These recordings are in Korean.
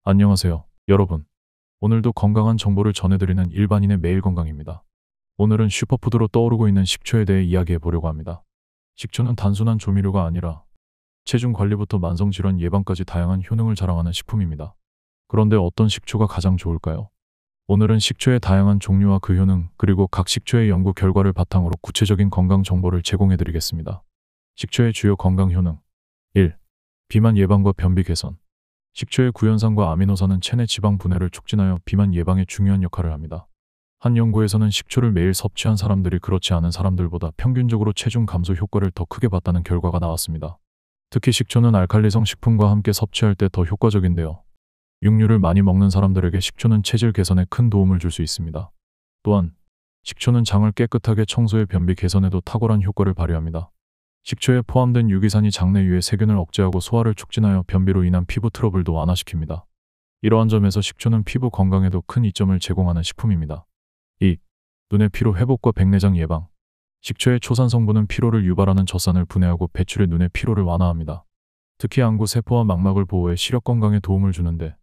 안녕하세요, 여러분. 오늘도 건강한 정보를 전해드리는 일반인의 매일 건강입니다. 오늘은 슈퍼푸드로 떠오르고 있는 식초에 대해 이야기해 보려고 합니다. 식초는 단순한 조미료가 아니라 체중 관리부터 만성질환 예방까지 다양한 효능을 자랑하는 식품입니다. 그런데 어떤 식초가 가장 좋을까요? 오늘은 식초의 다양한 종류와 그 효능, 그리고 각 식초의 연구 결과를 바탕으로 구체적인 건강 정보를 제공해 드리겠습니다. 식초의 주요 건강 효능 1. 비만 예방과 변비 개선. 식초의 구연산과 아미노산은 체내 지방 분해를 촉진하여 비만 예방에 중요한 역할을 합니다. 한 연구에서는 식초를 매일 섭취한 사람들이 그렇지 않은 사람들보다 평균적으로 체중 감소 효과를 더 크게 봤다는 결과가 나왔습니다. 특히 식초는 알칼리성 식품과 함께 섭취할 때 더 효과적인데요. 육류를 많이 먹는 사람들에게 식초는 체질 개선에 큰 도움을 줄 수 있습니다. 또한 식초는 장을 깨끗하게 청소해 변비 개선에도 탁월한 효과를 발휘합니다. 식초에 포함된 유기산이 장내 유해 세균을 억제하고 소화를 촉진하여 변비로 인한 피부 트러블도 완화시킵니다. 이러한 점에서 식초는 피부 건강에도 큰 이점을 제공하는 식품입니다. 2. 눈의 피로 회복과 백내장 예방. 식초의 초산 성분은 피로를 유발하는 젖산을 분해하고 배출해 눈의 피로를 완화합니다. 특히 안구 세포와 망막을 보호해 시력 건강에 도움을 주는데,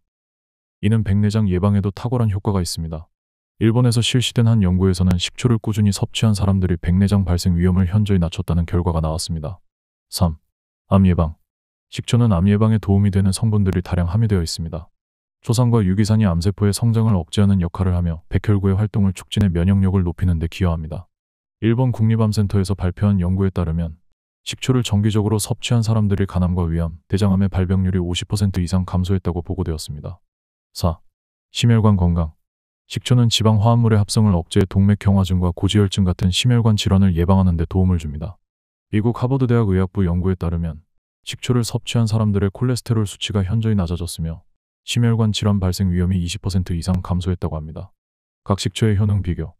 이는 백내장 예방에도 탁월한 효과가 있습니다. 일본에서 실시된 한 연구에서는 식초를 꾸준히 섭취한 사람들이 백내장 발생 위험을 현저히 낮췄다는 결과가 나왔습니다. 3. 암 예방. 식초는 암 예방에 도움이 되는 성분들이 다량 함유되어 있습니다. 초산과 유기산이 암세포의 성장을 억제하는 역할을 하며 백혈구의 활동을 촉진해 면역력을 높이는 데 기여합니다. 일본 국립암센터에서 발표한 연구에 따르면 식초를 정기적으로 섭취한 사람들이 간암과 위암, 대장암의 발병률이 50% 이상 감소했다고 보고되었습니다. 4. 심혈관 건강. 식초는 지방 화합물의 합성을 억제해 동맥경화증과 고지혈증 같은 심혈관 질환을 예방하는 데 도움을 줍니다. 미국 하버드대학 의학부 연구에 따르면 식초를 섭취한 사람들의 콜레스테롤 수치가 현저히 낮아졌으며 심혈관 질환 발생 위험이 20% 이상 감소했다고 합니다. 각 식초의 효능 비교.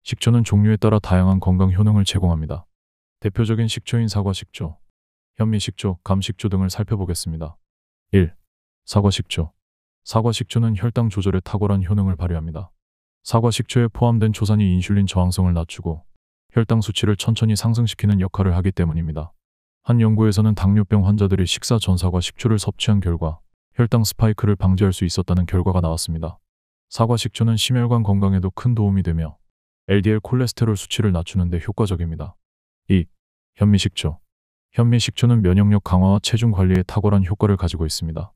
식초는 종류에 따라 다양한 건강 효능을 제공합니다. 대표적인 식초인 사과식초, 현미식초, 감식초 등을 살펴보겠습니다. 1. 사과식초. 사과식초는 혈당 조절에 탁월한 효능을 발휘합니다. 사과식초에 포함된 초산이 인슐린 저항성을 낮추고 혈당 수치를 천천히 상승시키는 역할을 하기 때문입니다. 한 연구에서는 당뇨병 환자들이 식사 전 사과식초를 섭취한 결과 혈당 스파이크를 방지할 수 있었다는 결과가 나왔습니다. 사과식초는 심혈관 건강에도 큰 도움이 되며 LDL 콜레스테롤 수치를 낮추는 데 효과적입니다. 2. 현미식초. 현미식초는 면역력 강화와 체중 관리에 탁월한 효과를 가지고 있습니다.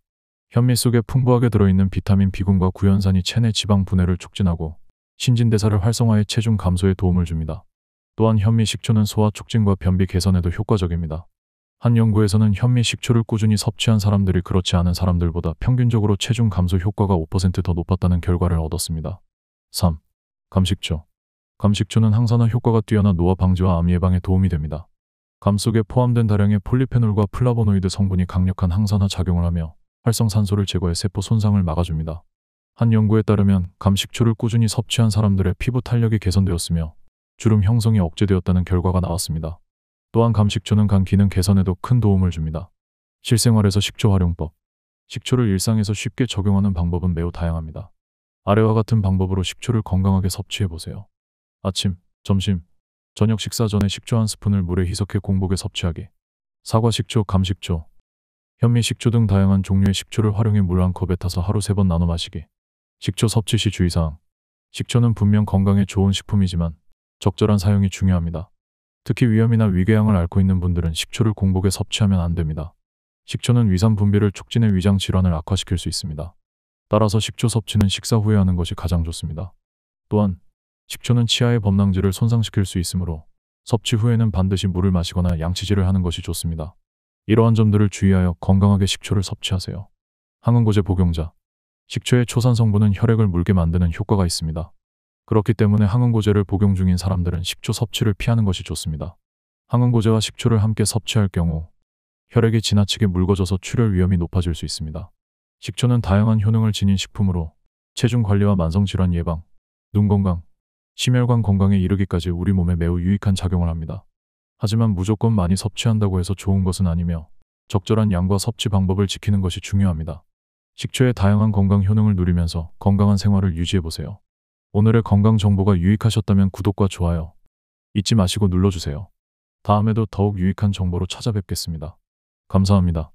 현미 속에 풍부하게 들어있는 비타민 B군과 구연산이 체내 지방 분해를 촉진하고 신진대사를 활성화해 체중 감소에 도움을 줍니다. 또한 현미 식초는 소화 촉진과 변비 개선에도 효과적입니다. 한 연구에서는 현미 식초를 꾸준히 섭취한 사람들이 그렇지 않은 사람들보다 평균적으로 체중 감소 효과가 5%더 높았다는 결과를 얻었습니다. 3. 감식초. 감식초는 항산화 효과가 뛰어나 노화 방지와 암 예방에 도움이 됩니다. 감 속에 포함된 다량의 폴리페놀과 플라보노이드 성분이 강력한 항산화 작용을 하며 활성산소를 제거해 세포 손상을 막아줍니다. 한 연구에 따르면 감식초를 꾸준히 섭취한 사람들의 피부 탄력이 개선되었으며 주름 형성이 억제되었다는 결과가 나왔습니다. 또한 감식초는 간 기능 개선에도 큰 도움을 줍니다. 실생활에서 식초 활용법. 식초를 일상에서 쉽게 적용하는 방법은 매우 다양합니다. 아래와 같은 방법으로 식초를 건강하게 섭취해보세요. 아침, 점심, 저녁 식사 전에 식초 한 스푼을 물에 희석해 공복에 섭취하기. 사과식초, 감식초, 현미식초 등 다양한 종류의 식초를 활용해 물 한 컵에 타서 하루 3번 나눠 마시기. 식초 섭취 시 주의사항. 식초는 분명 건강에 좋은 식품이지만 적절한 사용이 중요합니다. 특히 위염이나 위궤양을 앓고 있는 분들은 식초를 공복에 섭취하면 안 됩니다. 식초는 위산 분비를 촉진해 위장 질환을 악화시킬 수 있습니다. 따라서 식초 섭취는 식사 후에 하는 것이 가장 좋습니다. 또한 식초는 치아의 범랑질을 손상시킬 수 있으므로 섭취 후에는 반드시 물을 마시거나 양치질을 하는 것이 좋습니다. 이러한 점들을 주의하여 건강하게 식초를 섭취하세요. 항응고제 복용자. 식초의 초산 성분은 혈액을 묽게 만드는 효과가 있습니다. 그렇기 때문에 항응고제를 복용 중인 사람들은 식초 섭취를 피하는 것이 좋습니다. 항응고제와 식초를 함께 섭취할 경우 혈액이 지나치게 묽어져서 출혈 위험이 높아질 수 있습니다. 식초는 다양한 효능을 지닌 식품으로 체중 관리와 만성질환 예방, 눈 건강, 심혈관 건강에 이르기까지 우리 몸에 매우 유익한 작용을 합니다. 하지만 무조건 많이 섭취한다고 해서 좋은 것은 아니며 적절한 양과 섭취 방법을 지키는 것이 중요합니다. 식초의 다양한 건강 효능을 누리면서 건강한 생활을 유지해보세요. 오늘의 건강 정보가 유익하셨다면 구독과 좋아요 잊지 마시고 눌러주세요. 다음에도 더욱 유익한 정보로 찾아뵙겠습니다. 감사합니다.